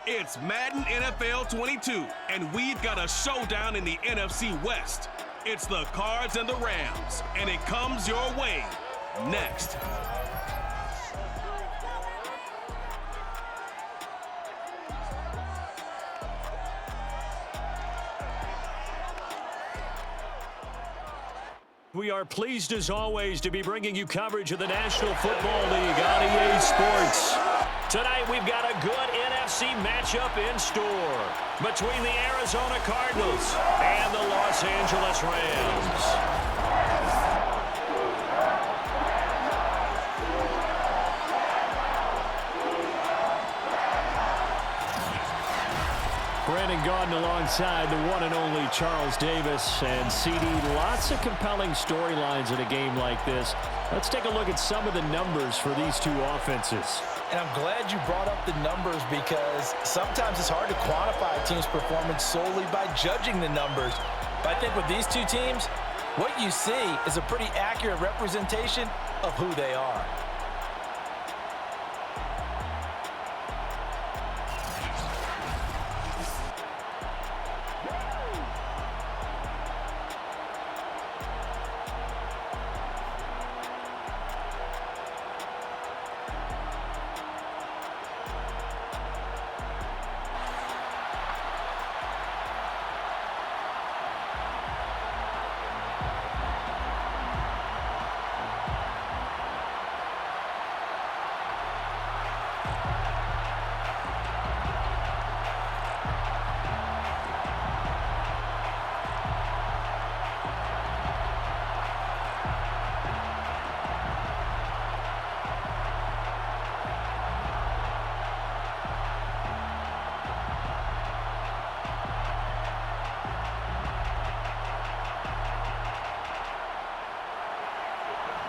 It's Madden NFL 22, and we've got a showdown in the NFC West. It's the Cards and the Rams, and it comes your way next. We are pleased, as always, to be bringing you coverage of the National Football League on EA Sports. Tonight, we've got a good NFC matchup in store between the Arizona Cardinals and the Los Angeles Rams. Brandon Gaudin alongside the one and only Charles Davis. And CD, lots of compelling storylines in a game like this. Let's take a look at some of the numbers for these two offenses. And I'm glad you brought up the numbers, because sometimes it's hard to quantify a team's performance solely by judging the numbers. But I think with these two teams, what you see is a pretty accurate representation of who they are.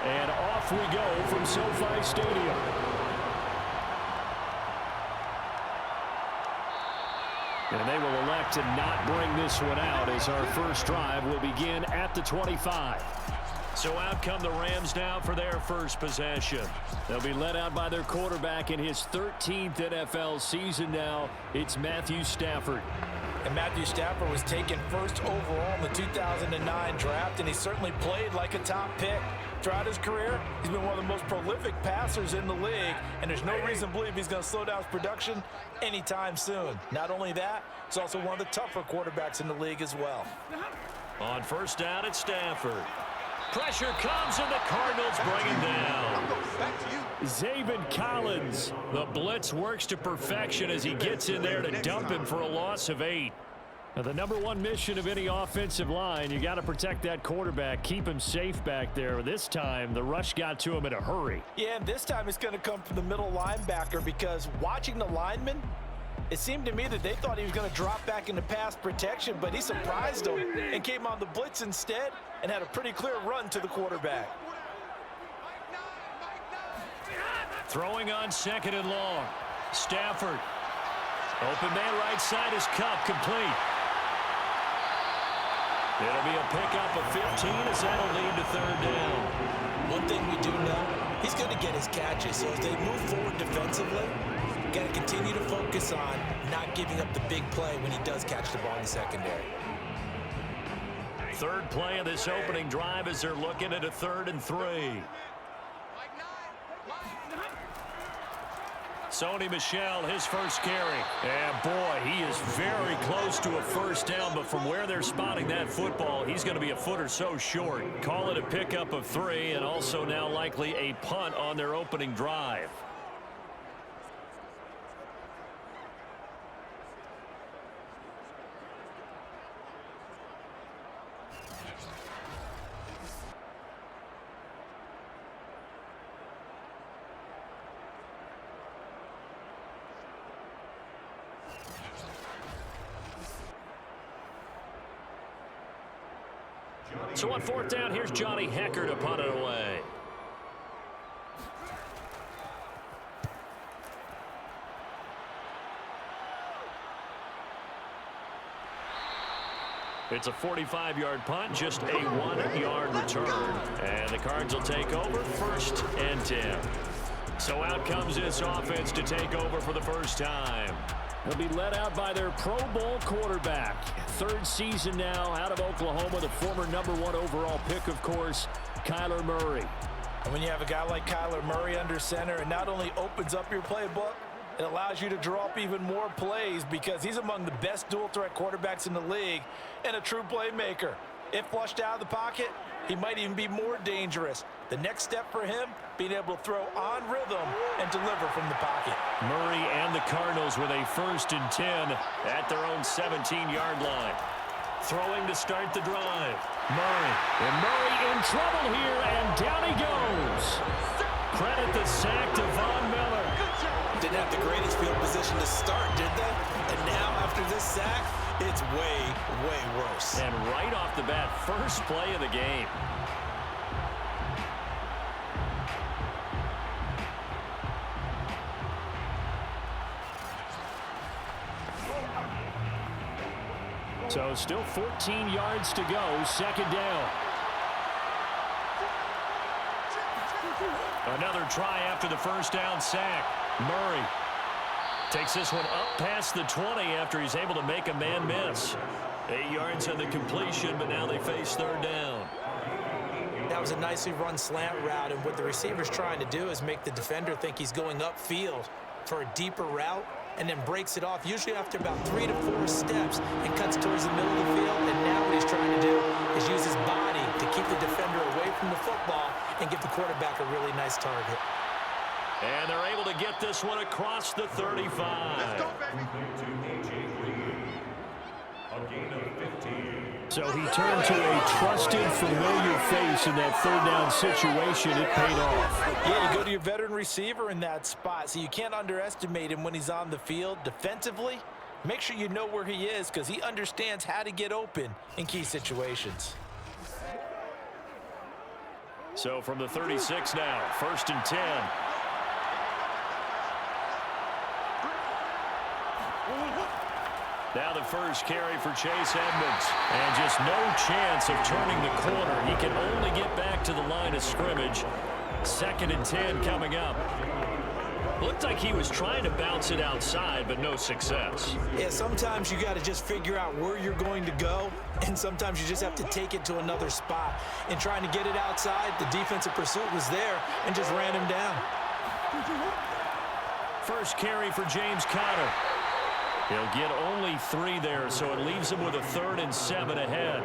And off we go from SoFi Stadium. And they will elect to not bring this one out, as our first drive will begin at the 25. So out come the Rams now for their first possession. They'll be led out by their quarterback in his 13th NFL season now. It's Matthew Stafford. And Matthew Stafford was taken first overall in the 2009 draft, and he certainly played like a top pick. Throughout his career, he's been one of the most prolific passers in the league, and there's no reason to believe he's going to slow down his production anytime soon. Not only that, he's also one of the tougher quarterbacks in the league as well. On first down, it's Stafford. Pressure comes, and the Cardinals bring him down. Zaven Collins. The blitz works to perfection as he gets in there to dump him for a loss of 8. Now, the number one mission of any offensive line, you got to protect that quarterback, keep him safe back there. This time, the rush got to him in a hurry. Yeah, and this time it's going to come from the middle linebacker, because watching the lineman, it seemed to me that they thought he was going to drop back into pass protection, but he surprised them and came on the blitz instead and had a pretty clear run to the quarterback. Throwing on second and long. Stafford. Open man right side is Cup, complete. It'll be a pickup of 15 as that'll lead to third down. One thing we do know, he's going to get his catches. So as they move forward defensively, got to continue to focus on not giving up the big play when he does catch the ball in the secondary. Third play of this opening drive as they're looking at a 3rd and 3. Sony Michel, his first carry. And boy, he is very close to a first down, but from where they're spotting that football, he's going to be a foot or so short. Call it a pickup of 3, and also now likely a punt on their opening drive. So on 4th down, here's Johnny Hecker to punt it away. It's a 45-yard punt, just a 1-yard return. And the Cards will take over 1st and 10. So out comes this offense to take over for the first time. He'll be led out by their Pro Bowl quarterback. Third season now out of Oklahoma, the former #1 overall pick, of course, Kyler Murray. And when you have a guy like Kyler Murray under center, it not only opens up your playbook, it allows you to draw up even more plays because he's among the best dual-threat quarterbacks in the league and a true playmaker. If flushed out of the pocket, he might even be more dangerous. The next step for him, being able to throw on rhythm and deliver from the pocket. Murray and the Cardinals with a 1st and 10 at their own 17-yard line. Throwing to start the drive. Murray. And Murray in trouble here, and down he goes. Credit the sack to Von Miller. Didn't have the greatest field position to start, did they? And now after this sack, it's way, way worse. And right off the bat, first play of the game. So still 14 yards to go, 2nd down. Another try after the 1st down sack. Murray takes this one up past the 20 after he's able to make a man miss. 8 yards on the completion, but now they face 3rd down. That was a nicely run slant route, and what the receiver's trying to do is make the defender think he's going upfield for a deeper route, and then breaks it off, usually after about 3 to 4 steps, and cuts towards the middle of the field. And now what he's trying to do is use his body to keep the defender away from the football and give the quarterback a really nice target. And they're able to get this one across the 35. Let's go, baby. So he turned to a trusted, familiar face in that 3rd down situation. It paid off. Yeah, you go to your veteran receiver in that spot, so you can't underestimate him when he's on the field. Defensively, make sure you know where he is because he understands how to get open in key situations. So from the 36 now, 1st and 10. Now the first carry for Chase Edmonds. And just no chance of turning the corner. He can only get back to the line of scrimmage. 2nd and 10 coming up. Looked like he was trying to bounce it outside, but no success. Yeah, sometimes you got to just figure out where you're going to go, and sometimes you just have to take it to another spot. In trying to get it outside, the defensive pursuit was there and just ran him down. First carry for James Conner. He'll get only 3 there, so it leaves him with a 3rd and 7 ahead.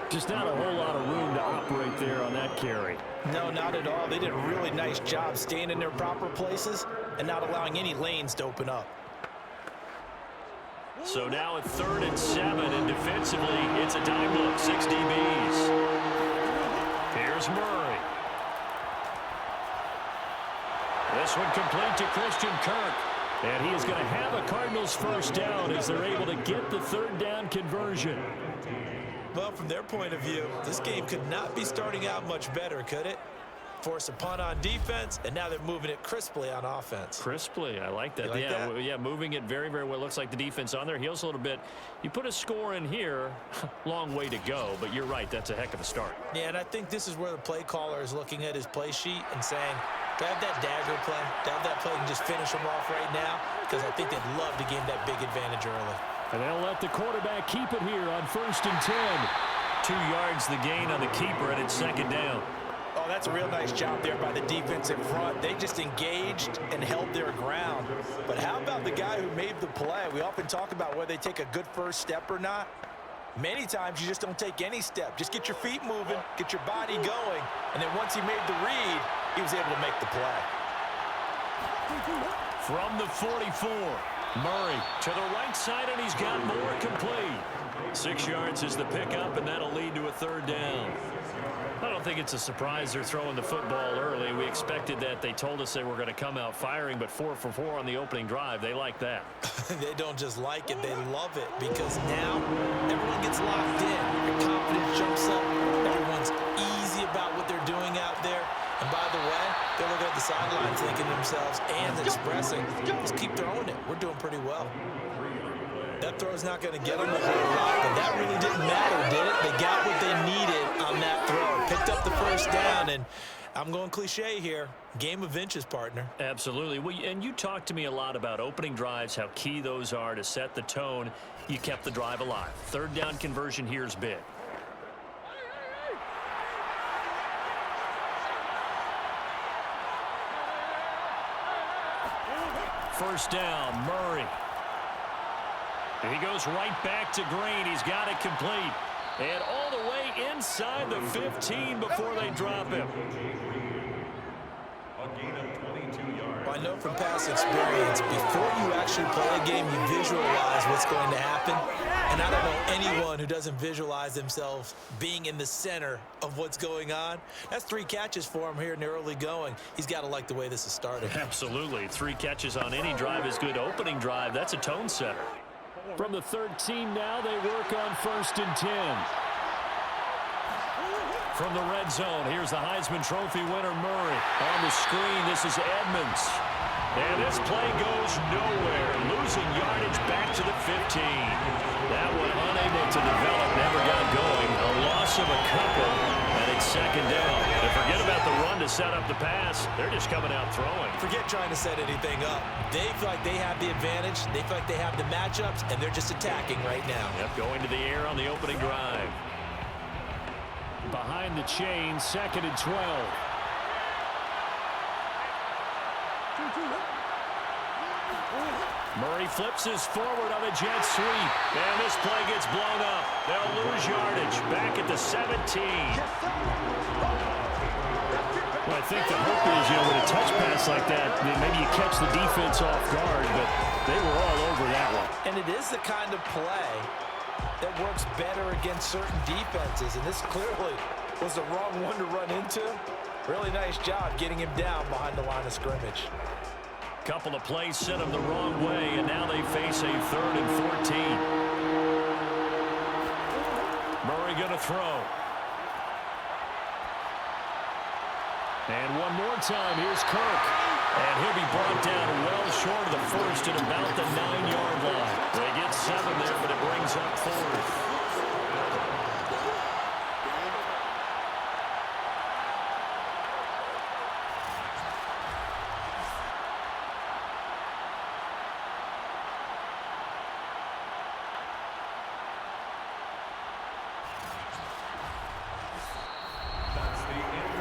Just not a whole lot of room to operate there on that carry. No, not at all. They did a really nice job staying in their proper places and not allowing any lanes to open up. So now at 3rd and 7, and defensively, it's a dime look, 6 DBs. Here's Murray. This one complete to Christian Kirk. And he is going to have a Cardinals 1st down as they're able to get the 3rd down conversion. Well, from their point of view, this game could not be starting out much better, could it? Force a punt on defense, and now they're moving it crisply on offense. Crisply, I like that. You like that? Yeah, moving it very, very well. Looks like the defense on their heels a little bit. You put a score in here, long way to go, but you're right, that's a heck of a start. Yeah, and I think this is where the play caller is looking at his play sheet and saying, to have that dagger play, to have that play and just finish them off right now, because I think they'd love to gain that big advantage early. And they'll let the quarterback keep it here on 1st and 10. 2 yards the gain on the keeper, and it's 2nd down. Oh, that's a real nice job there by the defensive front. They just engaged and held their ground. But how about the guy who made the play? We often talk about whether they take a good first step or not. Many times you just don't take any step. Just get your feet moving, get your body going, and then once he made the read, he was able to make the play. From the 44, Murray to the right side, and he's got more complete. 6 yards is the pickup, and that'll lead to a 3rd down. I don't think it's a surprise they're throwing the football early. We expected that. They told us they were going to come out firing, but 4 for 4 on the opening drive. They like that. They don't just like it, they love it, because now everyone gets locked in. Your confidence jumps up. Everyone's easy about what they're doing out there. And by the way, they're looking at the sidelines thinking to themselves and expressing, just keep throwing it. We're doing pretty well. That throw's not going to get them a whole lot, but that really didn't matter, did it? They got what they needed on that throw. Picked up the 1st down, and I'm going cliche here. Game of inches, partner. Absolutely. Well, and you talked to me a lot about opening drives, how key those are to set the tone. You kept the drive alive. Third down conversion here is big. First down, Murray. And he goes right back to Green. He's got it complete. And all the way inside the 15 before they drop him. Well, I know from past experience, before you actually play a game, you visualize what's going to happen. And I don't know anyone who doesn't visualize themselves being in the center of what's going on. That's 3 catches for him here in the early going. He's got to like the way this is started. Absolutely. 3 catches on any drive is good. Opening drive, that's a tone setter. From the 13 now, they work on 1st and 10. From the red zone, here's the Heisman Trophy winner, Murray. On the screen, this is Edmonds. And this play goes nowhere. Losing yardage back to the 15. That one unable to develop, never got going. A loss of a couple, and it's 2nd down. And forget about the run to set up the pass. They're just coming out throwing. Forget trying to set anything up. They feel like they have the advantage. They feel like they have the matchups, and they're just attacking right now. Yep, going to the air on the opening drive. Behind the chain, 2nd and 12. Murray flips his forward on a jet sweep. And this play gets blown up. They'll lose yardage. Back at the 17. Well, I think the hope is, with a touch pass like that, maybe you catch the defense off guard, but they were all over that one. And it is the kind of play that works better against certain defenses, and this clearly was the wrong one to run into. Really nice job getting him down behind the line of scrimmage. Couple of plays sent him the wrong way, and now they face a 3rd and 14. Murray going to throw. And one more time, here's Kirk. And he'll be brought down well short of the 1st at about the 9-yard line. They get 7 there, but it brings up 4th.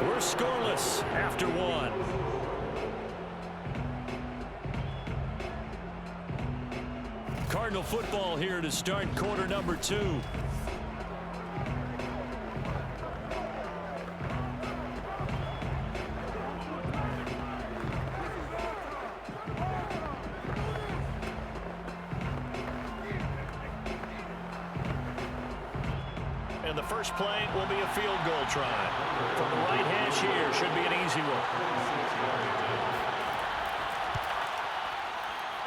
We're scoreless after 1. Cardinal football here to start quarter number 2. And the first play will be a field goal try. From the right hash here, should be an easy one.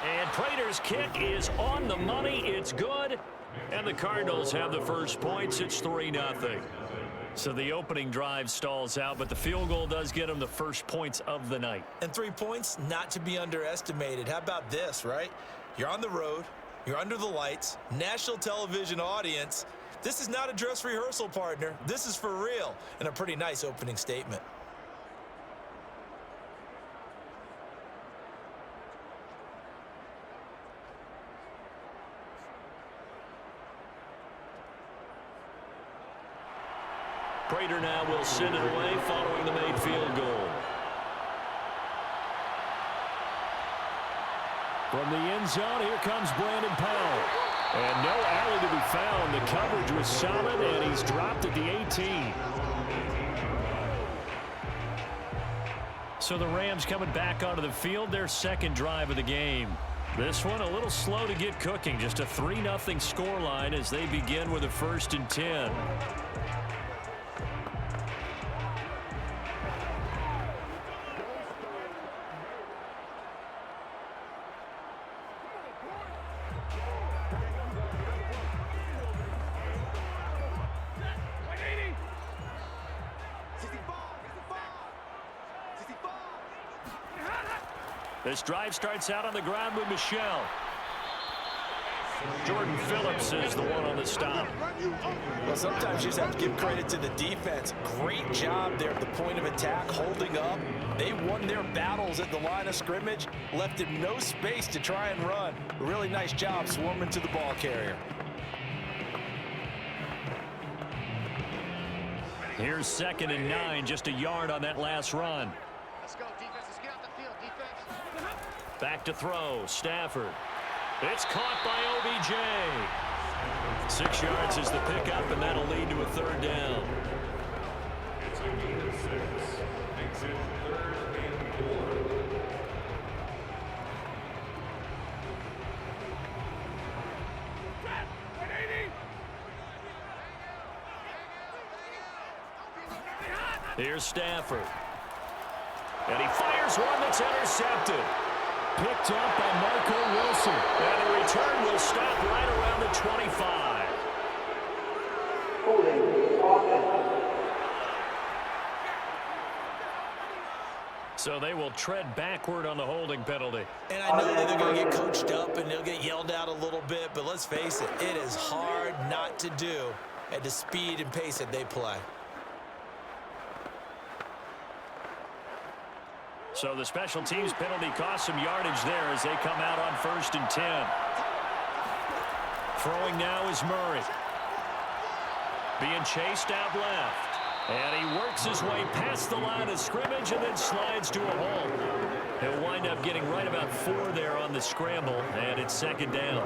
And Prater's kick is on the money. It's good. And the Cardinals have the first points. It's 3-0. So the opening drive stalls out, but the field goal does get them the first points of the night. And 3 points, not to be underestimated. How about this, right? You're on the road. You're under the lights. National television audience. This is not a dress rehearsal, partner. This is for real. And a pretty nice opening statement. Prater now will send it away following the made field goal. From the end zone, here comes Brandon Powell. And no alley to be found. The coverage was solid, and he's dropped at the 18. So the Rams coming back onto the field, their second drive of the game. This one a little slow to get cooking. Just a 3-0 scoreline as they begin with a 1st and 10. This drive starts out on the ground with Michel. Jordan Phillips is the one on the stop. Well, sometimes you just have to give credit to the defense. Great job there at the point of attack, holding up. They won their battles at the line of scrimmage, left him no space to try and run. A really nice job swarming to the ball carrier. Here's 2nd and 9, just a yard on that last run. Let's go, defense. Let's get out the field, defense. Back to throw, Stafford. It's caught by OBJ. 6 yards is the pickup, and that'll lead to a 3rd down. It's a gain of 6. Makes it 3rd and 4. Here's Stafford. And he fires one that's intercepted. Picked up by Marco Wilson. And the return will stop right around the 25. So they will tread backward on the holding penalty. And I know that they're going to get coached up and they'll get yelled at a little bit, but let's face it, it is hard not to do at the speed and pace that they play. So the special teams penalty cost some yardage there as they come out on 1st and 10. Throwing now is Murray. Being chased out left. And he works his way past the line of scrimmage and then slides to a halt. He'll wind up getting right about 4 there on the scramble, and it's 2nd down.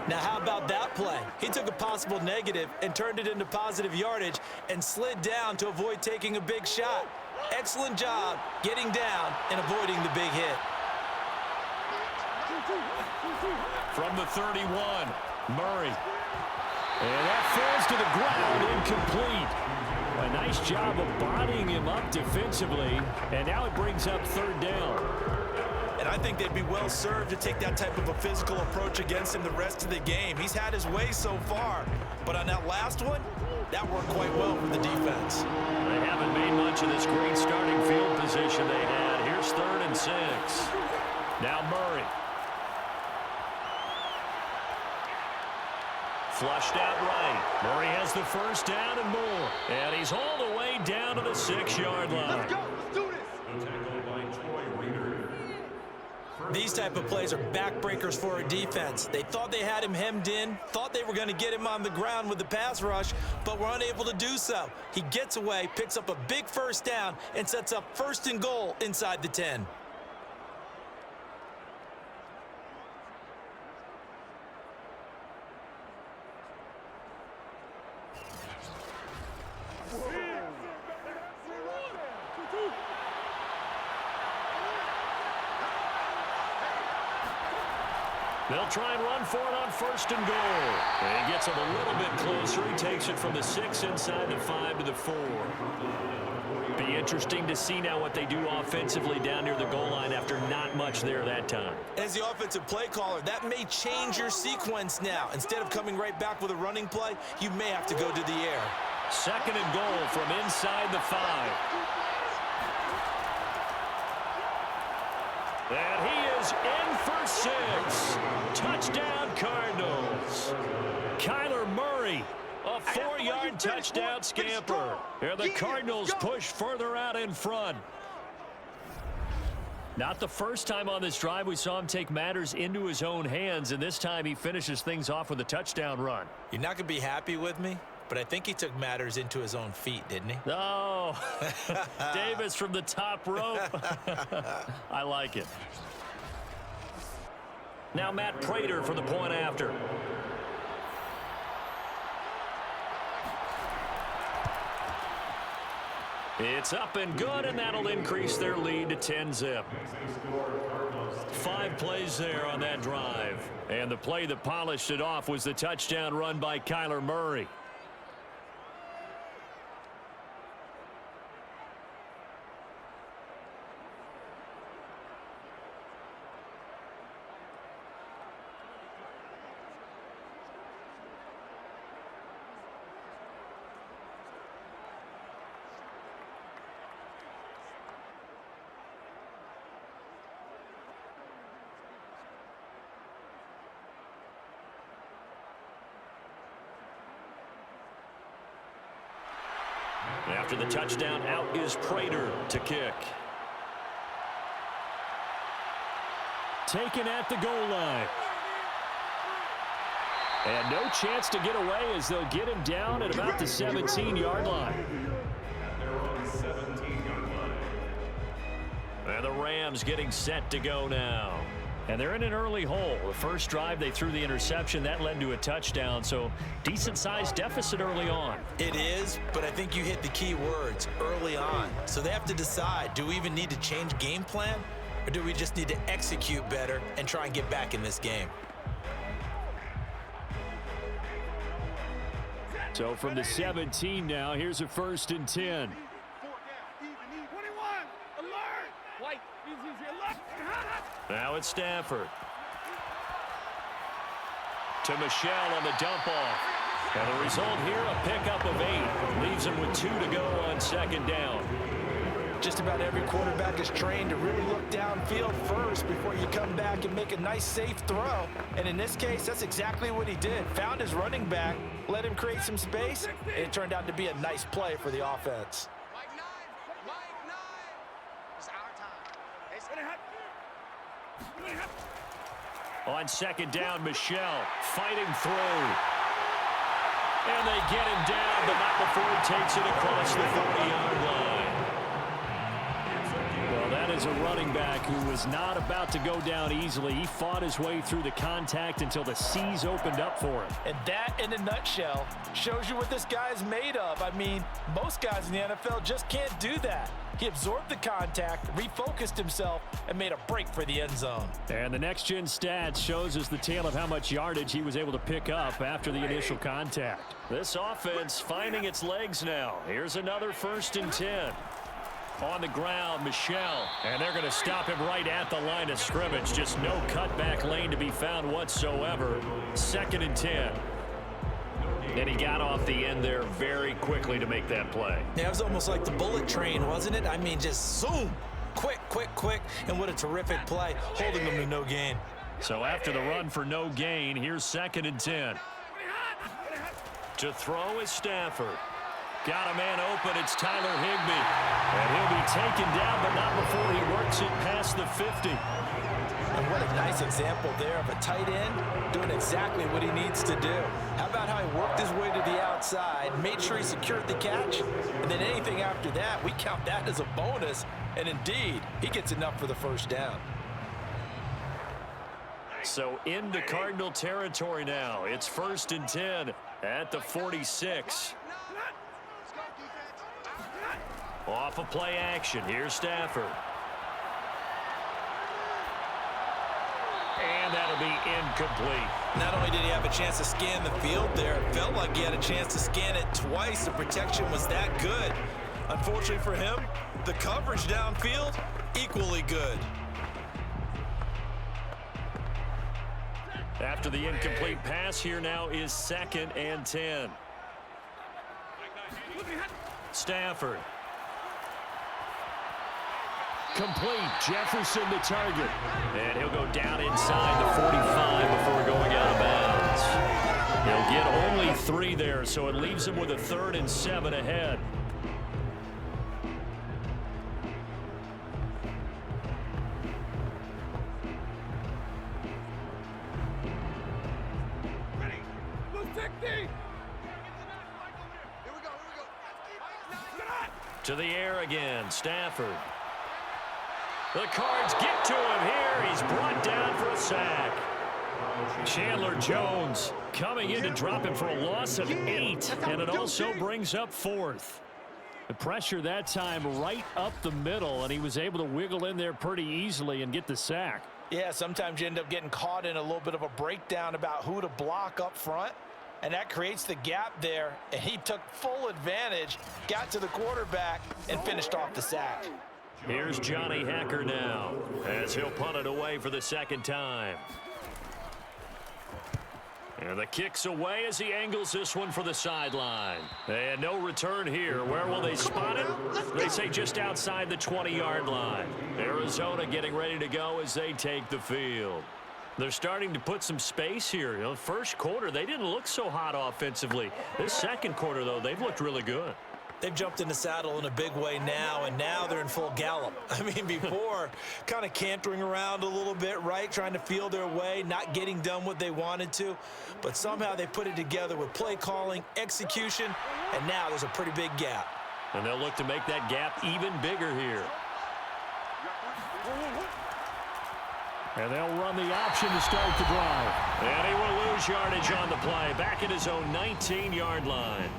Now, how about that play? He took a possible negative and turned it into positive yardage and slid down to avoid taking a big shot. Excellent job getting down and avoiding the big hit. From the 31, Murray. And that falls to the ground, incomplete. A nice job of bodying him up defensively, and now it brings up 3rd down. And I think they'd be well served to take that type of a physical approach against him the rest of the game. He's had his way so far, but on that last one, that worked quite well for the defense. They haven't made much of this great starting field position they had. Here's 3rd and 6. Now Murray. Flushed out right. Murray has the 1st down and more. And he's all the way down to the 6-yard line. Let's go. Let's do this. Tackled by Troy Reader. These type of plays are backbreakers for a defense. They thought they had him hemmed in, thought they were going to get him on the ground with the pass rush, but were unable to do so. He gets away, picks up a big 1st down, and sets up 1st and goal inside the 10. They'll try and run for it on 1st and goal. And he gets it a little bit closer. He takes it from the 6 inside the 5 to the 4. Be interesting to see now what they do offensively down near the goal line after not much there that time. As the offensive play caller, that may change your sequence now. Instead of coming right back with a running play, you may have to go to the air. 2nd and goal from inside the 5. And he is in for 6. Touchdown, Cardinals. Kyler Murray, a 4-yard touchdown scamper. And the Cardinals push further out in front. Not the first time on this drive we saw him take matters into his own hands, and this time he finishes things off with a touchdown run. You're not going to be happy with me, but I think he took matters into his own feet, didn't he? Oh, Davis from the top rope. I like it. Now Matt Prater for the point after. It's up and good, and that'll increase their lead to 10-zip. 5 plays there on that drive. And the play that polished it off was the touchdown run by Kyler Murray. And the touchdown out is Prater to kick. Taken at the goal line. And no chance to get away as they'll get him down at about the 17-yard line. They're on the 17-yard line. And the Rams getting set to go now. And they're in an early hole. The first drive, they threw the interception. That led to a touchdown, so decent-sized deficit early on. It is, but I think you hit the key words, early on. So they have to decide, do we even need to change game plan, or do we just need to execute better and try and get back in this game? So from the 17 now, here's a 1st and 10. Now it's Stafford. To Michelle on the dump off. And the result here, a pickup of 8. Leaves him with 2 to go on 2nd down. Just about every quarterback is trained to really look downfield first before you come back and make a nice, safe throw. And in this case, that's exactly what he did. Found his running back, let him create some space, and it turned out to be a nice play for the offense. On 2nd down, Michelle fighting through. And they get him down, but not before he takes it across the 40-yard line. Well, that is a running back who was not about to go down easily. He fought his way through the contact until the C's opened up for him. And that, in a nutshell, shows you what this guy is made of. I mean, most guys in the NFL just can't do that. He absorbed the contact, refocused himself, and made a break for the end zone. And the next-gen stats shows us the tale of how much yardage he was able to pick up after the initial contact. This offense finding its legs now. Here's another 1st and 10. On the ground, Michelle. And they're going to stop him right at the line of scrimmage. Just no cutback lane to be found whatsoever. 2nd and 10. And he got off the end there very quickly to make that play. Yeah, it was almost like the bullet train, wasn't it? I mean, just zoom. Quick, quick, quick. And what a terrific play, holding them to no gain. So after the run for no gain, here's 2nd and 10. To throw is Stafford. Got a man open. It's Tyler Higbee. And he'll be taken down, but not before he works it past the 50. And what a nice example there of a tight end doing exactly what he needs to do. How about how he worked his way to the outside, made sure he secured the catch, and then anything after that, we count that as a bonus. And indeed, he gets enough for the 1st down. So into Cardinal territory now. It's 1st and 10 at the 46. Off of play action. Here's Stafford. And that'll be incomplete. Not only did he have a chance to scan the field there, it felt like he had a chance to scan it twice. The protection was that good. Unfortunately for him, the coverage downfield, equally good. After the incomplete pass, here now is 2nd and 10. Stafford. Complete. Jefferson the target. And he'll go down inside the 45 before going out of bounds. He'll get only 3 there, so it leaves him with a 3rd and 7 ahead. To the air again, Stafford. The Cards get to him here. He's brought down for a sack. Chandler Jones coming in to drop him for a loss of 8, and it also brings up 4th. The pressure that time right up the middle, and he was able to wiggle in there pretty easily and get the sack. Yeah, sometimes you end up getting caught in a little bit of a breakdown about who to block up front, and that creates the gap there, and he took full advantage, got to the quarterback, and finished off the sack. Here's Johnny Hacker now, as he'll punt it away for the 2nd time. And the kick's away as he angles this one for the sideline. And no return here. Where will they spot it? They say just outside the 20-yard line. Arizona getting ready to go as they take the field. They're starting to put some space here. You know, first quarter, they didn't look so hot offensively. This 2nd quarter, though, they've looked really good. They've jumped in the saddle in a big way now, and now they're in full gallop. I mean, before, kind of cantering around a little bit, right? Trying to feel their way, not getting done what they wanted to. But somehow they put it together with play calling, execution, and now there's a pretty big gap. And they'll look to make that gap even bigger here. And they'll run the option to start the drive. And he will lose yardage on the play, back at his own 19-yard line.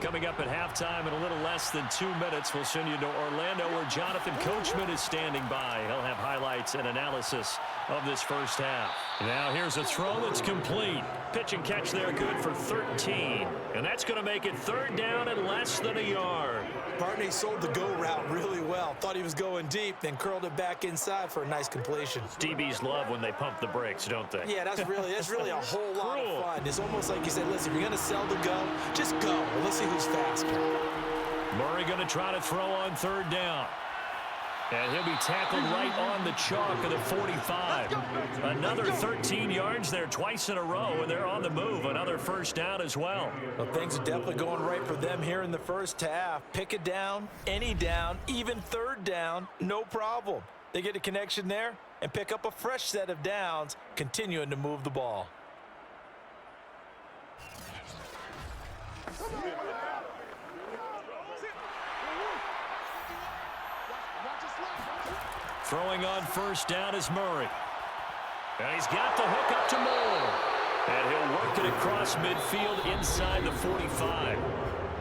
Coming up at halftime in a little less than 2 minutes, we'll send you to Orlando where Jonathan Coachman is standing by. He'll have highlights and analysis of this first half. Now here's a throw that's complete. Pitch and catch there good for 13. And that's going to make it 3rd down and less than a yard. Barney sold the go route really well. Thought he was going deep, then curled it back inside for a nice completion. DBs love when they pump the brakes, don't they? Yeah, that's really a whole lot of fun. It's almost like you said, listen, if you're going to sell the go, just go. And let's see who's faster. Murray going to try to throw on 3rd down. And he'll be tackled right on the chalk of the 45. Another 13 yards there twice in a row, and they're on the move. Another first down as well. Well, things are definitely going right for them here in the first half. Pick it down, any down, even 3rd down, no problem. They get a connection there and pick up a fresh set of downs, continuing to move the ball. Throwing on first down is Murray. And he's got the hook up to Moore. And he'll work it across midfield inside the 45.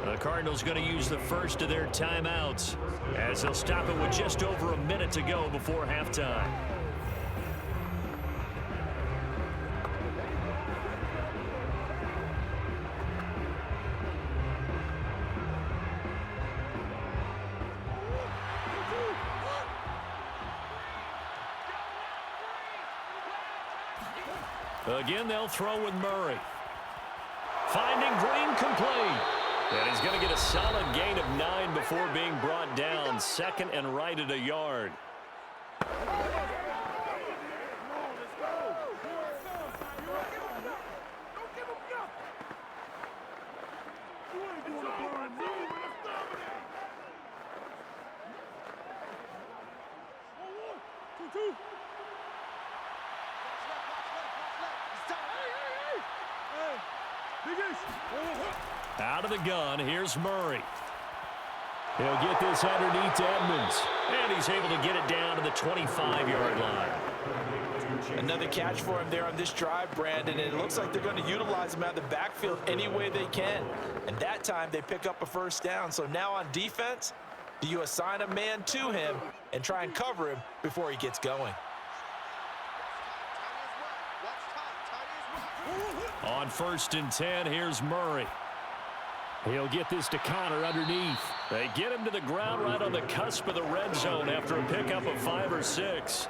The Cardinals going to use the first of their timeouts as they'll stop it with just over a minute to go before halftime. Again, they'll throw with Murray. Finding Green complete. And he's going to get a solid gain of 9 before being brought down. 2nd and right at a yard. Out of the gun, here's Murray. He'll get this underneath to Edmonds. And he's able to get it down to the 25-yard line. Another catch for him there on this drive, Brandon, and it looks like they're going to utilize him out of the backfield any way they can. And that time they pick up a first down. So now on defense, do you assign a man to him and try and cover him before he gets going? On 1st and 10, here's Murray. He'll get this to Connor underneath. They get him to the ground right on the cusp of the red zone after a pickup of 5 or 6.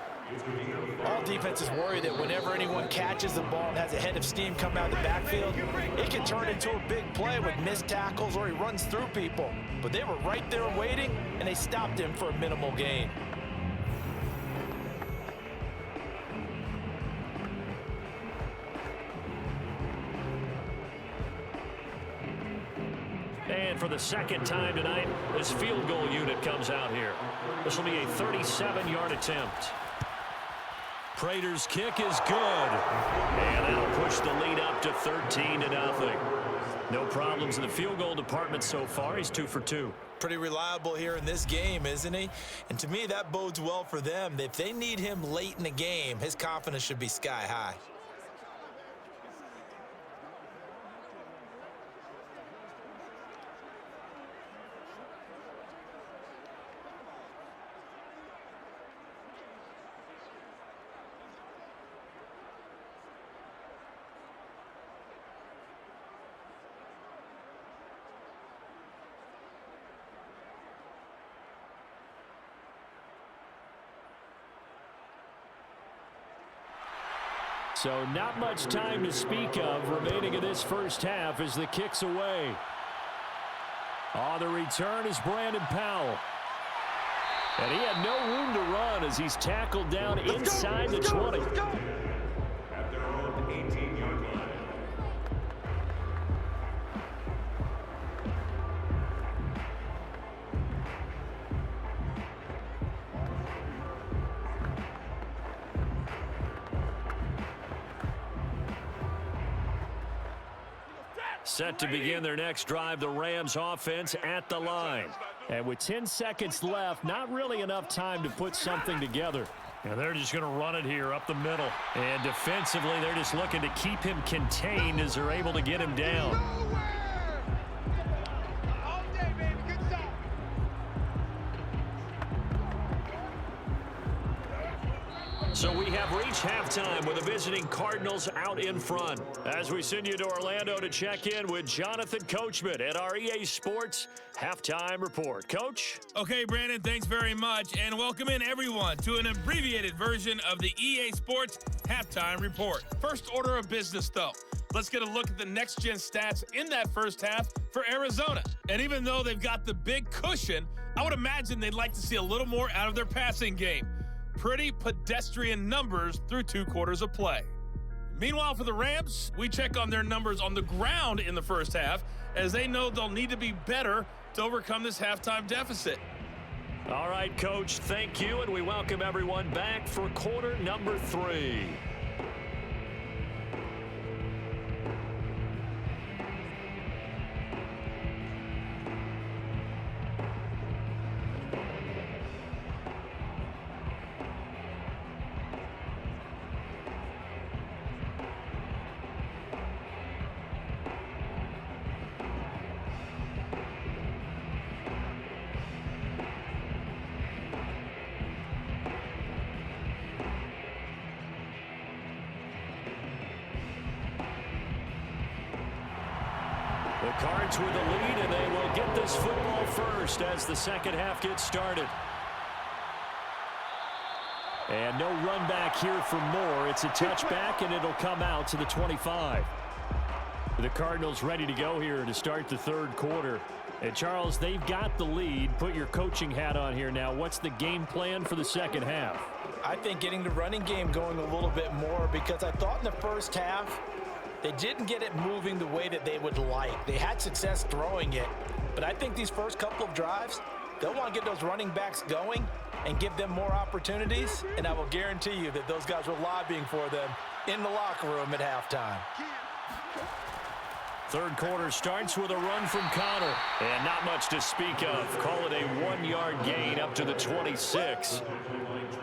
All defenses worry that whenever anyone catches the ball and has a head of steam come out of the backfield, it can turn into a big play with missed tackles or he runs through people. But they were right there waiting, and they stopped him for a minimal gain. And for the 2nd time tonight, this field goal unit comes out here. This will be a 37-yard attempt. Prater's kick is good. And that'll push the lead up to 13-0. No problems in the field goal department so far. He's 2 for 2. Pretty reliable here in this game, isn't he? And to me, that bodes well for them. If they need him late in the game, his confidence should be sky high. So not much time to speak of remaining in this first half as the kick's away. On the return is Brandon Powell. And he had no room to run as he's tackled down inside the 20. At their own 18-yard line. Set to begin their next drive, the Rams offense at the line. And with 10 seconds left, not really enough time to put something together. And they're just going to run it here up the middle. And defensively, they're just looking to keep him contained as they're able to get him down. All day, baby. Good stuff. So we have reached halftime with the visiting Cardinals out in front. As we send you to Orlando to check in with Jonathan Coachman at our EA Sports Halftime Report. Coach? Okay, Brandon, thanks very much, and welcome in everyone to an abbreviated version of the EA Sports Halftime Report. First order of business, though. Let's get a look at the next-gen stats in that first half for Arizona. And even though they've got the big cushion, I would imagine they'd like to see a little more out of their passing game. Pretty pedestrian numbers through 2 quarters of play. Meanwhile, for the Rams, we check on their numbers on the ground in the first half, as they know they'll need to be better to overcome this halftime deficit. All right, Coach, thank you, and we welcome everyone back for quarter number 3. The Cards with the lead, and they will get this football first as the second half gets started. And no run back here for Moore. It's a touchback, and it'll come out to the 25. The Cardinals ready to go here to start the third quarter. And, Charles, they've got the lead. Put your coaching hat on here now. What's the game plan for the second half? I think getting the running game going a little bit more, because I thought in the first half they didn't get it moving the way that they would like. They had success throwing it, but I think these first couple of drives, they'll want to get those running backs going and give them more opportunities, and I will guarantee you that those guys were lobbying for them in the locker room at halftime. Third quarter starts with a run from Connor, and not much to speak of. Call it a 1-yard gain up to the 26.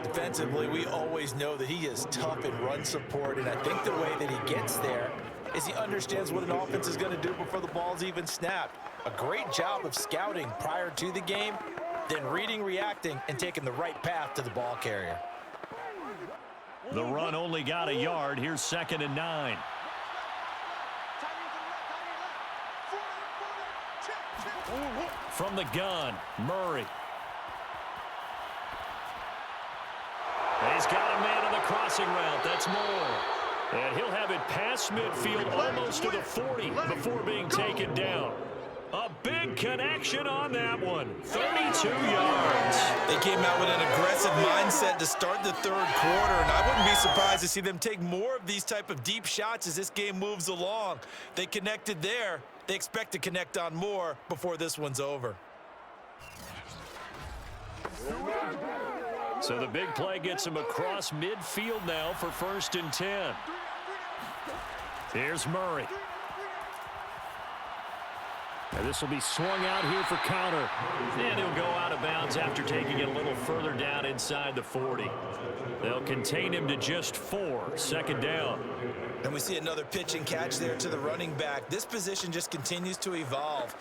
Defensively, we always know that he is tough in run support, and I think the way that he gets there is he understands what an offense is going to do before the ball's even snapped. A great job of scouting prior to the game, then reading, reacting, and taking the right path to the ball carrier. The run only got a yard. Here's 2nd and 9. From the gun, Murray. He's got a man on the crossing route. That's Moore. And he'll have it past midfield almost to the 40 before being taken down. A big connection on that one. 32 yards. They came out with an aggressive mindset to start the third quarter, and I wouldn't be surprised to see them take more of these type of deep shots as this game moves along. They connected there. They expect to connect on more before this one's over. So the big play gets him across midfield now for 1st and 10. Here's Murray. And this will be swung out here for Connor. And he'll go out of bounds after taking it a little further down inside the 40. They'll contain him to just 4. 2nd down. And we see another pitch and catch there to the running back. This position just continues to evolve.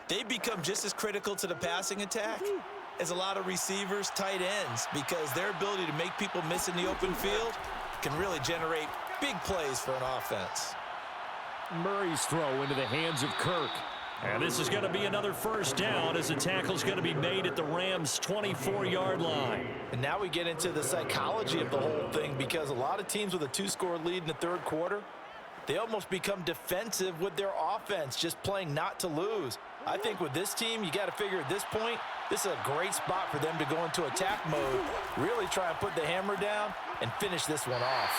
They become just as critical to the passing attack as a lot of receivers, tight ends, because their ability to make people miss in the open field can really generate big plays for an offense. Murray's throw into the hands of Kirk. And this is going to be another 1st down as the tackle's going to be made at the Rams' 24-yard line. And now we get into the psychology of the whole thing, because a lot of teams with a 2-score lead in the third quarter, They almost become defensive with their offense, just playing not to lose. I think with this team, you got to figure at this point, this is a great spot for them to go into attack mode, really try and put the hammer down and finish this one off.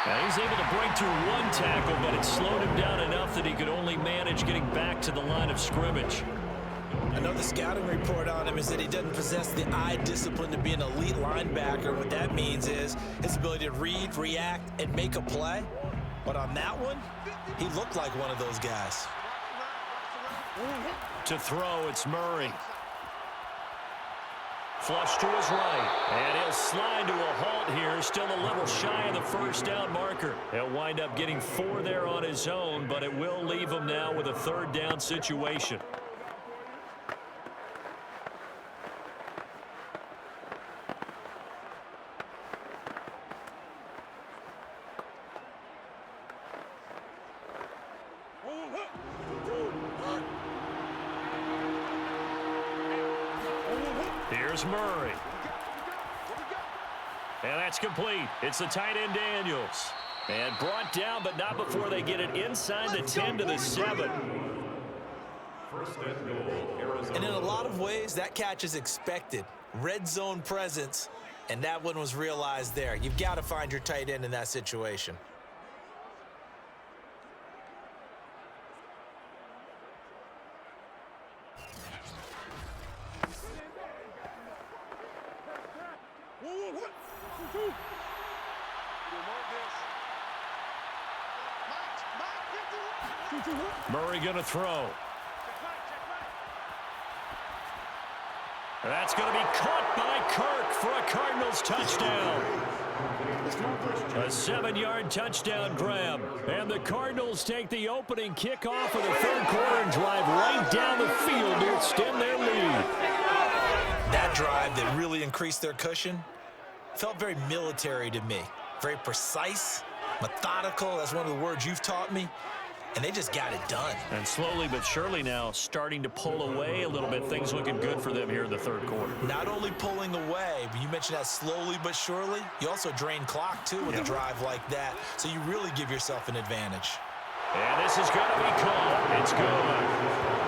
Now he's able to break through one tackle, but it slowed him down enough that he could only manage getting back to the line of scrimmage. Another scouting report on him is that he doesn't possess the eye discipline to be an elite linebacker. What that means is his ability to read, react, and make a play. But on that one, he looked like one of those guys. To throw, it's Murray. Flush to his right, and he'll slide to a halt here, still a little shy of the first down marker. He'll wind up getting 4 there on his own, but it will leave him now with a 3rd down situation. Here's Murray. And that's complete. It's the tight end Daniels. And brought down, but not before they get it inside the 10 to the 7. And in a lot of ways, that catch is expected. Red zone presence, and that one was realized there. You've got to find your tight end in that situation. Murray going to throw. That's going to be caught by Kirk for a Cardinals touchdown. A 7-yard touchdown grab. And the Cardinals take the opening kickoff of the 3rd quarter and drive right down the field to extend their lead. That drive that really increased their cushion felt very military to me. Very precise, methodical. That's one of the words you've taught me. And they just got it done. And slowly but surely now starting to pull away a little bit. Things looking good for them here in the 3rd quarter. Not only pulling away, but you mentioned that slowly but surely. You also drain clock, too, with a drive like that. So you really give yourself an advantage. And this is going to be caught. It's good.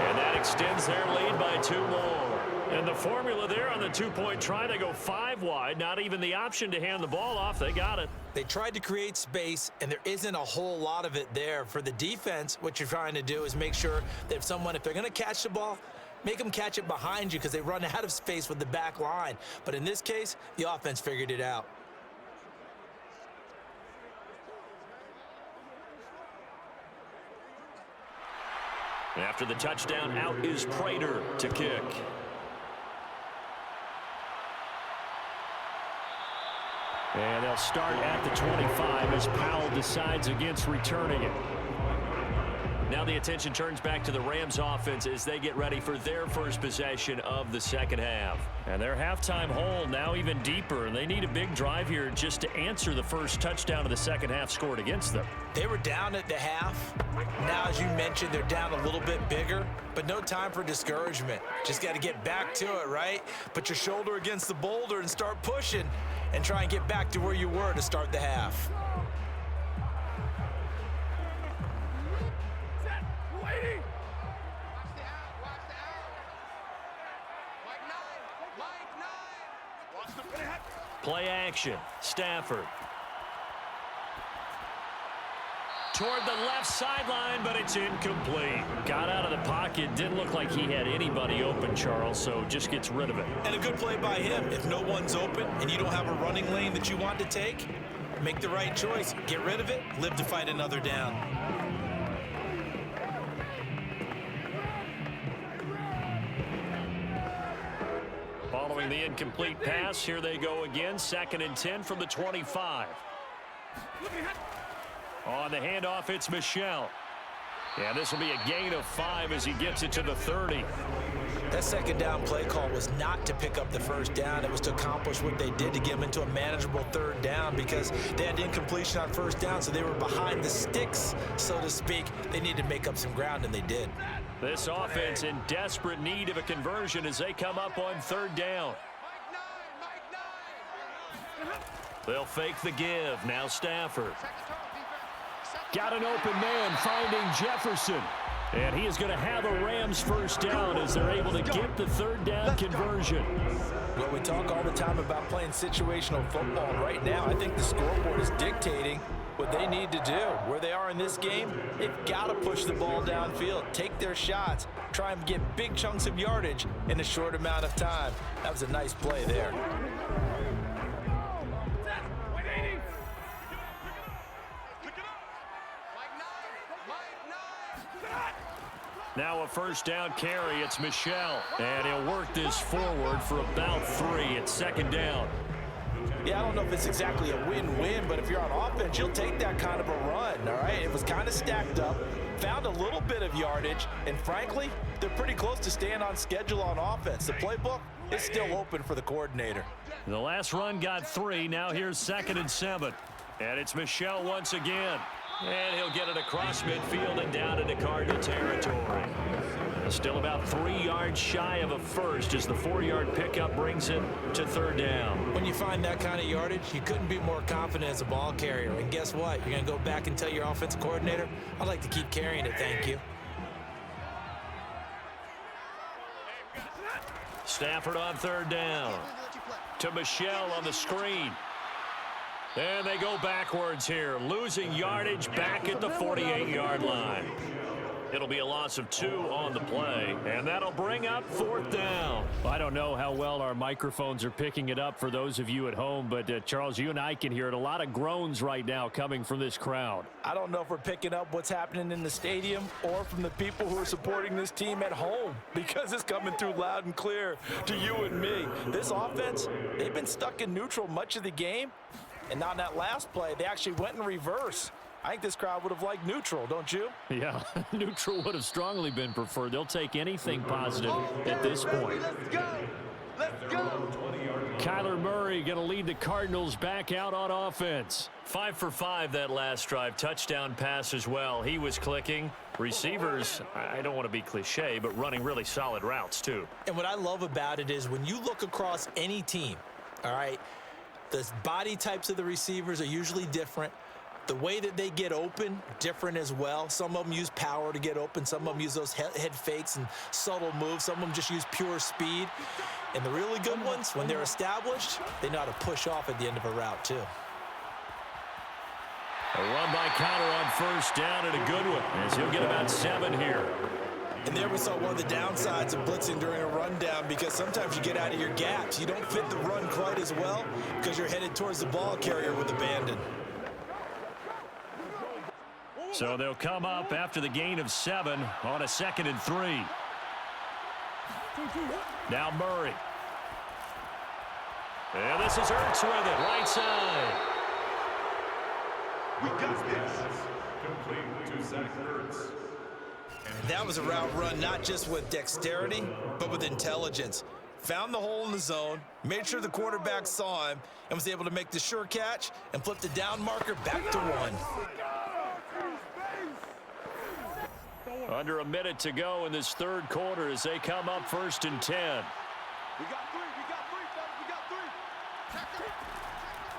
And that extends their lead by 2 more. And the formula there on the 2-point try, they go 5 wide. Not even the option to hand the ball off. They got it. They tried to create space, and there isn't a whole lot of it there. For the defense, what you're trying to do is make sure that if they're going to catch the ball, make them catch it behind you because they run out of space with the back line. But in this case, the offense figured it out. After the touchdown, out is Prater to kick. And they'll start at the 25 as Powell decides against returning it. Now the attention turns back to the Rams offense as they get ready for their first possession of the 2nd half. And their halftime hole now even deeper. And they need a big drive here just to answer the first touchdown of the 2nd half scored against them. They were down at the half. Now, as you mentioned, they're down a little bit bigger, but no time for discouragement. Just got to get back to it, right? Put your shoulder against the boulder and start pushing and try and get back to where you were to start the half. Play action. Stafford. Toward the left sideline, but it's incomplete. Got out of the pocket. Didn't look like he had anybody open, Charles, so just gets rid of it. And a good play by him. If no one's open and you don't have a running lane that you want to take, make the right choice. Get rid of it. Live to fight another down. Following the incomplete pass, here they go again. 2nd and 10 from the 25. On the handoff, it's Michel. Yeah, this will be a gain of 5 as he gets it to the 30. That 2nd down play call was not to pick up the 1st down. It was to accomplish what they did to get them into a manageable 3rd down because they had incompletion on 1st down, so they were behind the sticks, so to speak. They needed to make up some ground, and they did. This offense in desperate need of a conversion as they come up on 3rd down. They'll fake the give. Now Stafford. Got an open man finding Jefferson. And he is going to have a Rams first down as they're able to get the third down conversion. Well, we talk all the time about playing situational football. Right now, I think the scoreboard is dictating what they need to do. Where they are in this game, they've got to push the ball downfield, take their shots, try and get big chunks of yardage in a short amount of time. That was a nice play there. Now a first down carry. It's Michel. And he'll work this forward for about 3. It's second down. Yeah, I don't know if it's exactly a win-win, but if you're on offense, you'll take that kind of a run, all right? It was kind of stacked up, found a little bit of yardage, and frankly, they're pretty close to staying on schedule on offense. The playbook is still open for the coordinator. The last run got 3. Now here's 2nd and 7. And it's Michel once again. And he'll get it across midfield and down into Cardinal territory. Still about 3 yards shy of a first as the 4-yard pickup brings it to third down. When you find that kind of yardage, you couldn't be more confident as a ball carrier. And guess what? You're going to go back and tell your offensive coordinator, I'd like to keep carrying it, thank you. Stafford on third down. To Michel on the screen. And they go backwards here, losing yardage back at the 48-yard line. It'll be a loss of 2 on the play, and that'll bring up 4th down. I don't know how well our microphones are picking it up for those of you at home, but Charles, you and I can hear it. A lot of groans right now coming from this crowd. I don't know if we're picking up what's happening in the stadium or from the people who are supporting this team at home, because it's coming through loud and clear to you and me. This offense, they've been stuck in neutral much of the game. And on that last play, they actually went in reverse. I think this crowd would have liked neutral, don't you? Yeah, neutral would have strongly been preferred. They'll take anything positive at this point. Let's go. Let's go. Kyler Murray going to lead the Cardinals back out on offense. 5 for 5 that last drive. Touchdown pass as well. He was clicking. Receivers, I don't want to be cliche, but running really solid routes too. And what I love about it is when you look across any team, all right, the body types of the receivers are usually different. The way that they get open, different as well. Some of them use power to get open. Some of them use those head fakes and subtle moves. Some of them just use pure speed. And the really good ones, when they're established, they know how to push off at the end of a route, too. A run by Kyler on first down, and a good one, as he'll get about 7 here. And there we saw one of the downsides of blitzing during a rundown, because sometimes you get out of your gaps. You don't fit the run quite as well because you're headed towards the ball carrier with abandon. So they'll come up after the gain of 7 on a 2nd and 3. Now Murray. And this is Ertz with it, right side. We got this. Complete to Zach Ertz. That was a route run not just with dexterity, but with intelligence. Found the hole in the zone, made sure the quarterback saw him, and was able to make the sure catch and flip the down marker back to 1. Under a minute to go in this third quarter as they come up 1st and 10. We got 3. We got 3, fellas. We got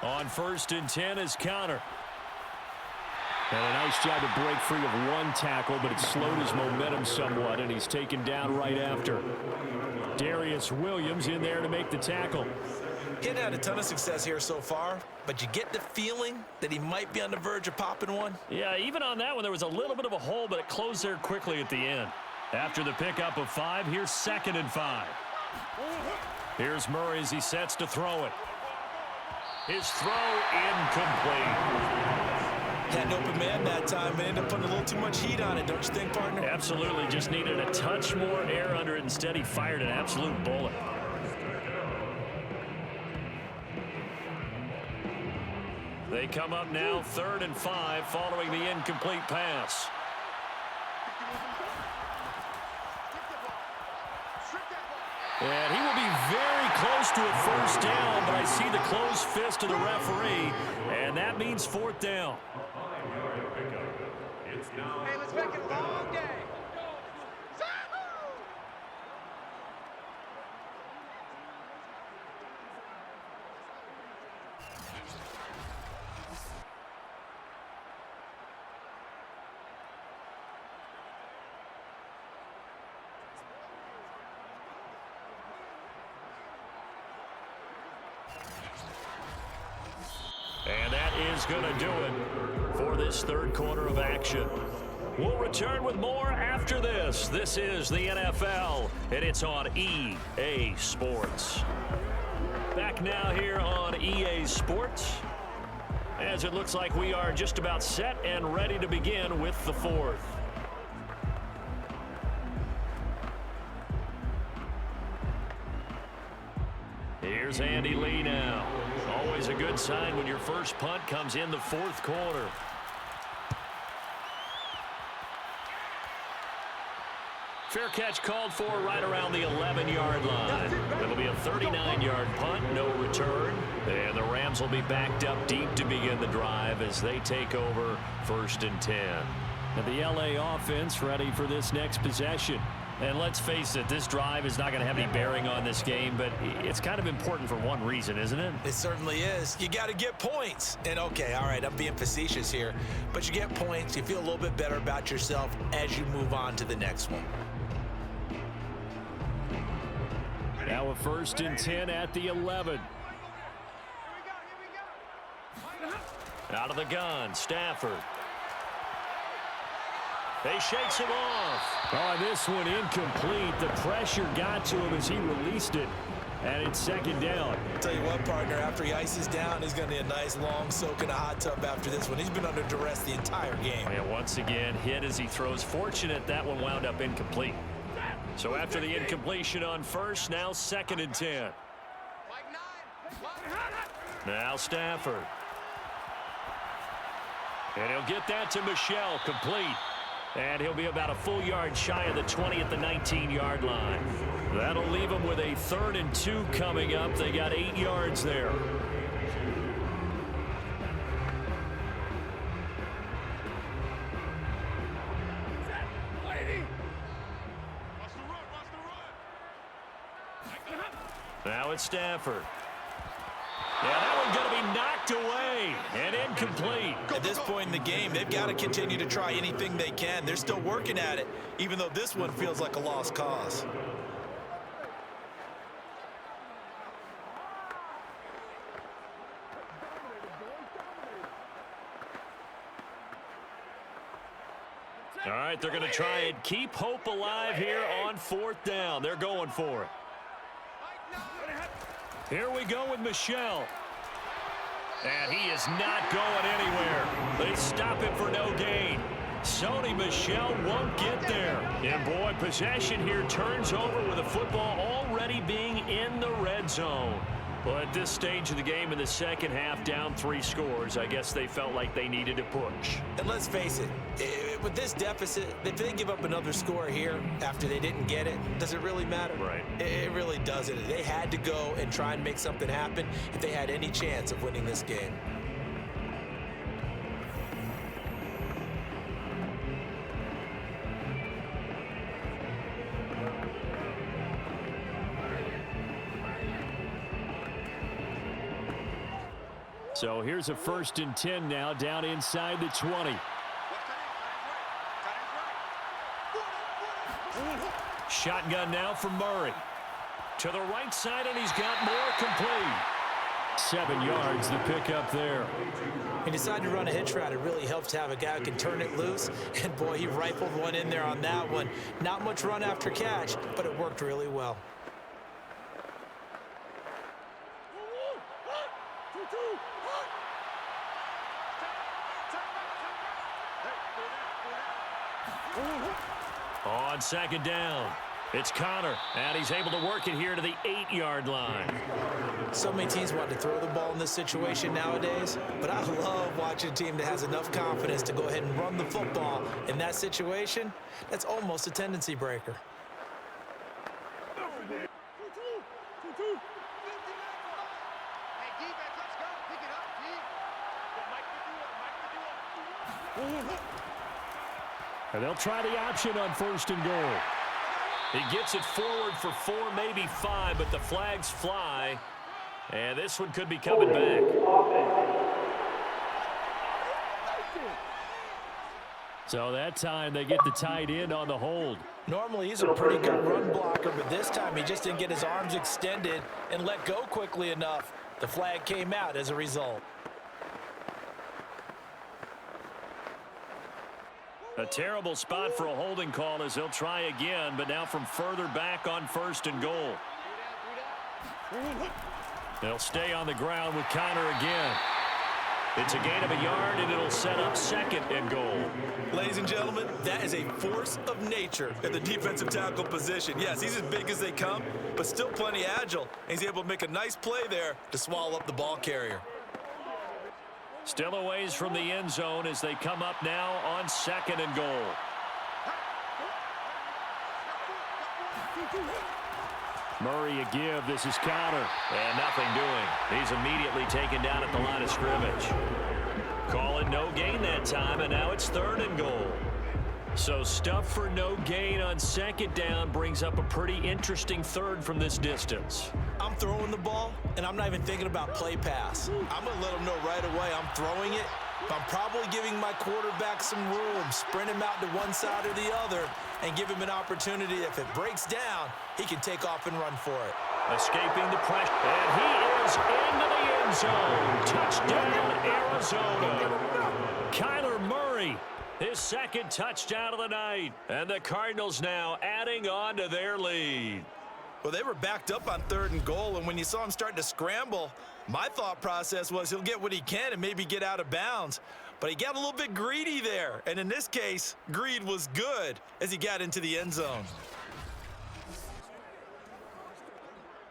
3. On 1st and 10 is Connor. And a nice job to break free of 1 tackle, but it slowed his momentum somewhat, and he's taken down right after. Darius Williams in there to make the tackle. He hadn't had a ton of success here so far, but you get the feeling that he might be on the verge of popping one. Yeah, even on that one, there was a little bit of a hole, but it closed there quickly at the end. After the pickup of 5, here's 2nd and 5. Here's Murray as he sets to throw it. His throw incomplete. Had an open man that time and ended up putting a little too much heat on it, don't you think, partner? Absolutely, just needed a touch more air under it. Instead, he fired an absolute bullet. They come up now 3rd and 5 following the incomplete pass. And he will be very close to a first down, but I see the closed fist of the referee, and that means 4th down. Hey, let's make it a long day. is going to do it for this third quarter of action. We'll return with more after this. This is the NFL, and it's on EA Sports. Back now here on EA Sports, as it looks like we are just about set and ready to begin with the fourth. Here's Andy Lee now. Always a good sign when your first punt comes in the fourth quarter. Fair catch called for right around the 11-yard line. It'll be a 39-yard punt, no return. And the Rams will be backed up deep to begin the drive as they take over 1st and 10. And the LA offense ready for this next possession. And let's face it, this drive is not going to have any bearing on this game, but it's kind of important for one reason, isn't it? It certainly is. You got to get points. And okay, all right, I'm being facetious here, but you get points, you feel a little bit better about yourself as you move on to the next one. Now a 1st and 10 at the 11. Out of the gun, Stafford. He shakes it off. Oh, this one incomplete. The pressure got to him as he released it. And it's 2nd down. I'll tell you what, partner, after he ices down, he's going to need a nice long soak in a hot tub after this one. He's been under duress the entire game. And once again, hit as he throws. Fortunate that one wound up incomplete. So after the incompletion on first, now 2nd and 10. Now Stafford. And he'll get that to Michel, complete. And he'll be about a full yard shy of the 20 at the 19-yard line. That'll leave him with a 3rd and 2 coming up. They got 8 yards there. Now it's Stafford. Yeah, that one's going to be knocked away and incomplete. At this point in the game, they've got to continue to try anything they can. They're still working at it, even though this one feels like a lost cause. All right, they're going to try and keep hope alive here on 4th down. They're going for it. Here we go with Michel. And he is not going anywhere. They stop him for no gain. Sony Michel won't get there. And boy, possession here turns over with the football already being in the red zone. Well, at this stage of the game in the second half, down 3 scores, I guess they felt like they needed to push. And let's face it, with this deficit, if they give up another score here after they didn't get it, does it really matter? Right. It really doesn't. They had to go and try and make something happen if they had any chance of winning this game. So here's a 1st and 10 now down inside the 20. Shotgun now for Murray. To the right side, and he's got more, complete. 7 yards the pickup there. He decided to run a hitch route. It really helps to have a guy who can turn it loose. And boy, he rifled one in there on that one. Not much run after catch, but it worked really well. On 2nd down, it's Connor, and he's able to work it here to the 8-yard line. So many teams want to throw the ball in this situation nowadays, but I love watching a team that has enough confidence to go ahead and run the football. In that situation, that's almost a tendency breaker. And they'll try the option on 1st and goal. He gets it forward for 4, maybe 5, but the flags fly. And this one could be coming back. So that time they get the tight end on the hold. Normally he's a pretty good run blocker, but this time he just didn't get his arms extended and let go quickly enough. The flag came out as a result. A terrible spot for a holding call as he'll try again, but now from further back on 1st and goal. They'll stay on the ground with Connor again. It's a gain of a yard, and it'll set up 2nd and goal. Ladies and gentlemen, that is a force of nature at the defensive tackle position. Yes, he's as big as they come, but still plenty agile. And he's able to make a nice play there to swallow up the ball carrier. Still a ways from the end zone as they come up now on 2nd and goal. Murray a give. This is Connor. And nothing doing. He's immediately taken down at the line of scrimmage. Calling no gain that time, and now it's 3rd and goal. So stuff for no gain on 2nd down brings up a pretty interesting 3rd from this distance. I'm throwing the ball, and I'm not even thinking about play pass. I'm going to let him know right away I'm throwing it, but I'm probably giving my quarterback some room, sprint him out to one side or the other, and give him an opportunity. If it breaks down, he can take off and run for it. Escaping the pressure, and he is into the end zone. Touchdown, Arizona. Kyler Murray, his 2nd touchdown of the night. And the Cardinals now adding on to their lead. Well, they were backed up on 3rd and goal, and when you saw him starting to scramble, my thought process was he'll get what he can and maybe get out of bounds. But he got a little bit greedy there, and in this case, greed was good as he got into the end zone.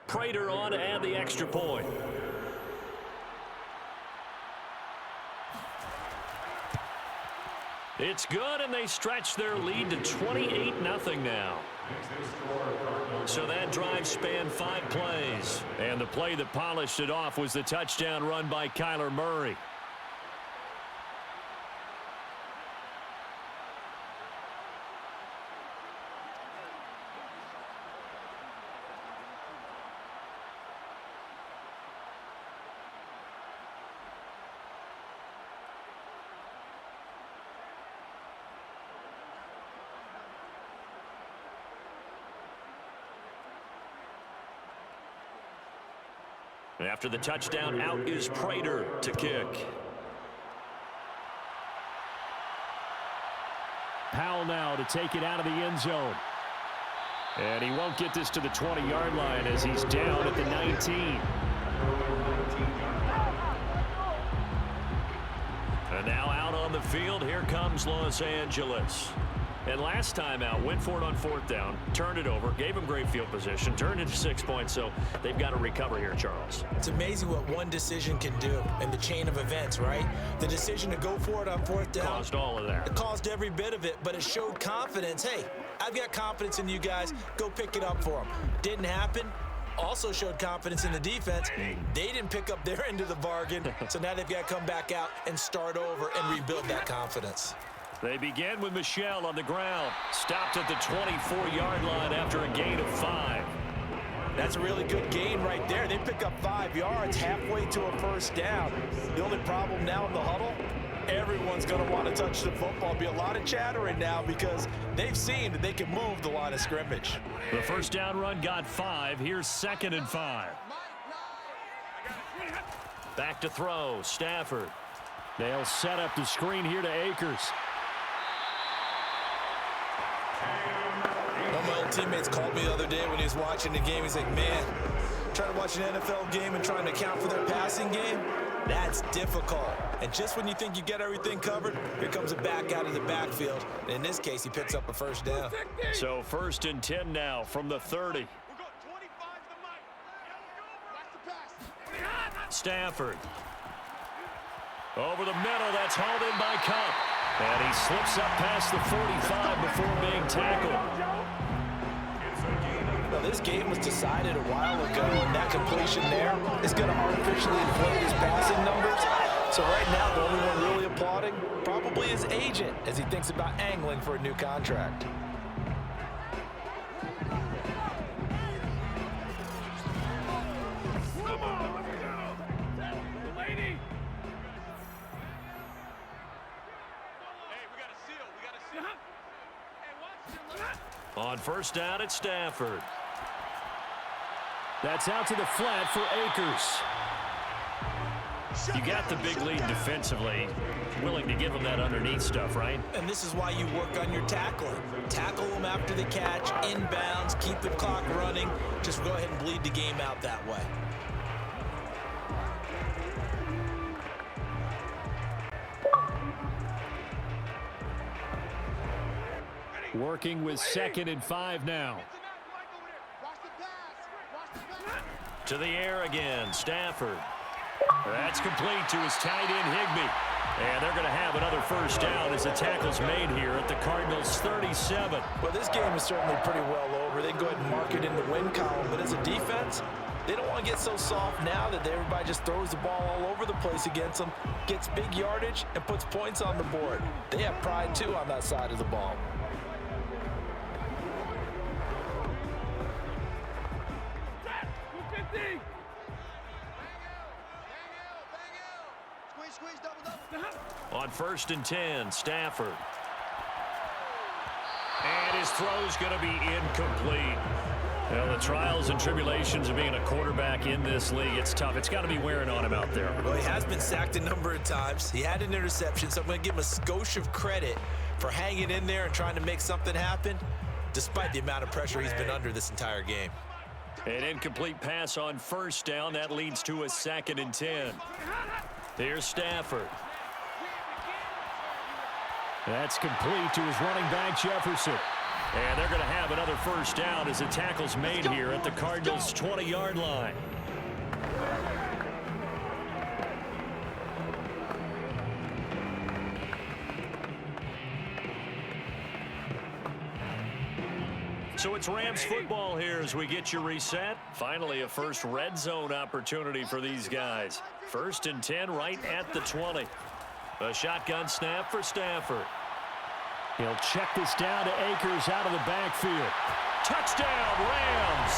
Prater on to add the extra point. It's good, and they stretch their lead to 28-0 now. So that drive spanned 5 plays. And the play that polished it off was the touchdown run by Kyler Murray. After the touchdown, out is Prater to kick. Powell now to take it out of the end zone. And he won't get this to the 20-yard line as he's down at the 19. And now out on the field, here comes Los Angeles. And last time out, went for it on 4th down, turned it over, gave him great field position, turned it to 6 points, so they've got to recover here, Charles. It's amazing what one decision can do in the chain of events, right? The decision to go for it on 4th down. Caused all of that. It caused every bit of it, but it showed confidence. Hey, I've got confidence in you guys. Go pick it up for them. Didn't happen. Also showed confidence in the defense. They didn't pick up their end of the bargain, so now they've got to come back out and start over and rebuild that confidence. They begin with Michel on the ground. Stopped at the 24-yard line after a gain of 5. That's a really good gain right there. They pick up 5 yards halfway to a 1st down. The only problem now in the huddle, everyone's going to want to touch the football. Be a lot of chattering now because they've seen that they can move the line of scrimmage. The 1st down run got 5. Here's 2nd and 5. Back to throw, Stafford. They'll set up the screen here to Akers. One of my old teammates called me the other day when he was watching the game. He's like, man, trying to watch an NFL game and trying to account for their passing game, that's difficult. And just when you think you get everything covered, here comes a back out of the backfield. And in this case, he picks up a 1st down. So 1st and 10 now from the 30. Stafford. Over the middle, that's hauled in by Cup. And he slips up past the 45 before being tackled. Now, this game was decided a while ago, and that completion there is going to artificially inflate his passing numbers. So right now, the only one really applauding probably his agent as he thinks about angling for a new contract. On 1st down, it's Stafford. That's out to the flat for Akers. You got the big lead defensively. Willing to give them that underneath stuff, right? And this is why you work on your tackling. Tackle them after the catch, inbounds, keep the clock running. Just go ahead and bleed the game out that way. Working with 2nd and 5 now. To the air again, Stafford. That's complete to his tight end, Higbee. And they're going to have another first down as the tackle's made here at the Cardinals' 37. Well, this game is certainly pretty well over. They can go ahead and mark it in the win column. But as a defense, they don't want to get so soft now that everybody just throws the ball all over the place against them, gets big yardage, and puts points on the board. They have pride, too, on that side of the ball. On 1st and 10, Stafford. And his throw's going to be incomplete. Well, the trials and tribulations of being a quarterback in this league, it's tough. It's got to be wearing on him out there. Well, he has been sacked a number of times. He had an interception, so I'm going to give him a skosh of credit for hanging in there and trying to make something happen, despite the amount of pressure he's been under this entire game. An incomplete pass on 1st down. That leads to a 2nd and 10. Here's Stafford. That's complete to his running back, Jefferson. And they're going to have another first down as the tackle's made here at the Cardinals' 20-yard line. So it's Rams football here as we get you reset. Finally, a first red zone opportunity for these guys. 1st and 10 right at the 20. A shotgun snap for Stafford. He'll check this down to Akers out of the backfield. Touchdown, Rams!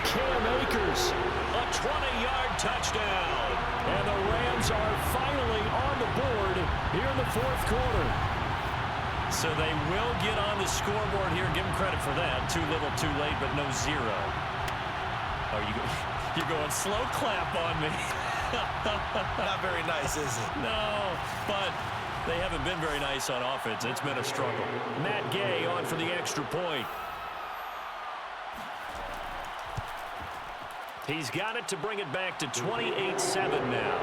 Cam Akers. A 20-yard touchdown. And the Rams are finally on the board here in the 4th quarter. So they will get on the scoreboard here. Give them credit for that. Too little, too late, but no 0. Oh, you're going slow clap on me. Not very nice, is it? No, but they haven't been very nice on offense. It's been a struggle. Matt Gay on for the extra point. He's got it to bring it back to 28-7 now.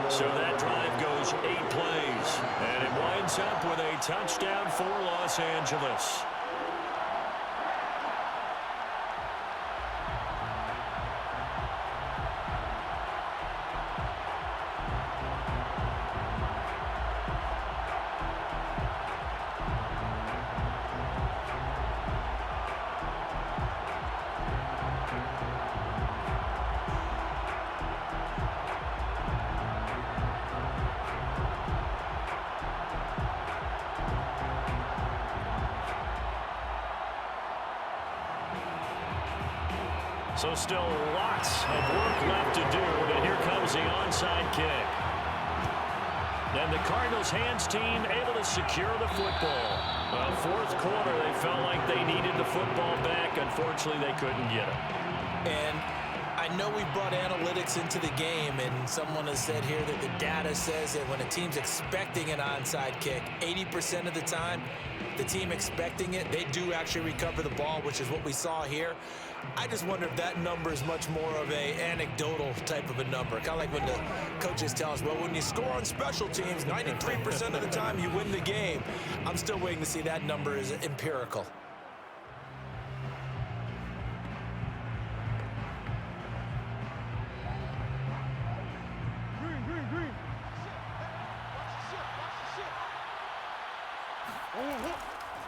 So that drive goes 8 plays, and it winds up with a touchdown for Los Angeles. So still lots of work left to do, but here comes the onside kick. And the Cardinals hands team able to secure the football. Well, 4th quarter, they felt like they needed the football back. Unfortunately, they couldn't get it. And I know we brought analytics into the game, and someone has said here that the data says that when a team's expecting an onside kick, 80% of the time, the team expecting it, they do actually recover the ball, which is what we saw here. I just wonder if that number is much more of a anecdotal type of a number. Kind of like when the coaches tell us, well, when you score on special teams, 93% of the time you win the game. I'm still waiting to see that number is empirical.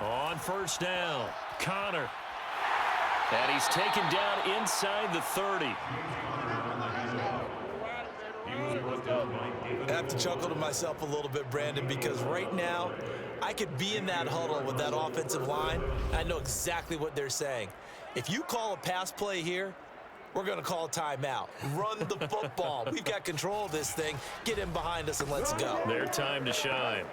On 1st down, Connor. And he's taken down inside the 30. I have to chuckle to myself a little bit, Brandon, because right now I could be in that huddle with that offensive line. I know exactly what they're saying. If you call a pass play here, we're going to call a timeout. Run the football. We've got control of this thing. Get in behind us and let's go. Their time to shine.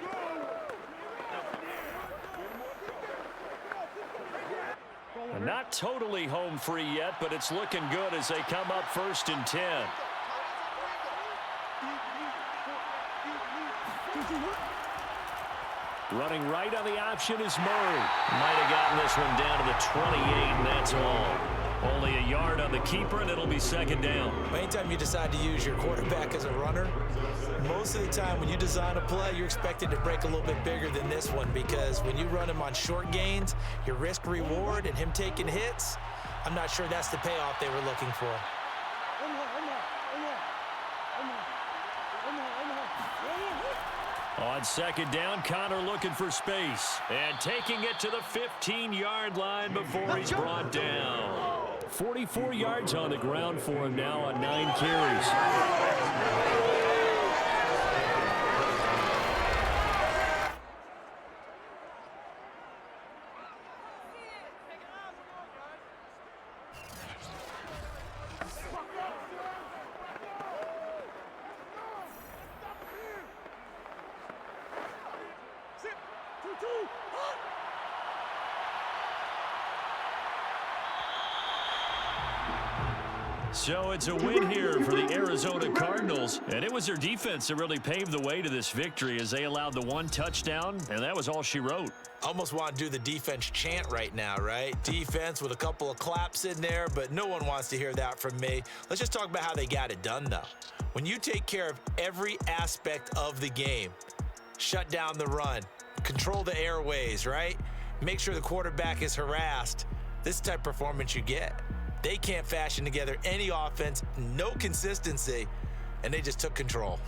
Not totally home free yet, but it's looking good as they come up 1st and 10. Running right on the option is Murray. Might have gotten this one down to the 28, and that's all. Only a yard on the keeper, and it'll be second down. Anytime you decide to use your quarterback as a runner, most of the time when you design a play, you're expected to break a little bit bigger than this one, because when you run him on short gains, your risk-reward and him taking hits, I'm not sure that's the payoff they were looking for. On second down, Connor looking for space. And taking it to the 15-yard line before he's brought down. 44 yards on the ground for him now on 9 carries. So it's a win here for the Arizona Cardinals, and it was their defense that really paved the way to this victory as they allowed the 1 touchdown, and that was all she wrote. Almost want to do the defense chant right now, right? Defense with a couple of claps in there, but no one wants to hear that from me. Let's just talk about how they got it done, though. When you take care of every aspect of the game, shut down the run, control the airways, right? Make sure the quarterback is harassed. This is the type of performance you get. They can't fashion together any offense, no consistency, and they just took control.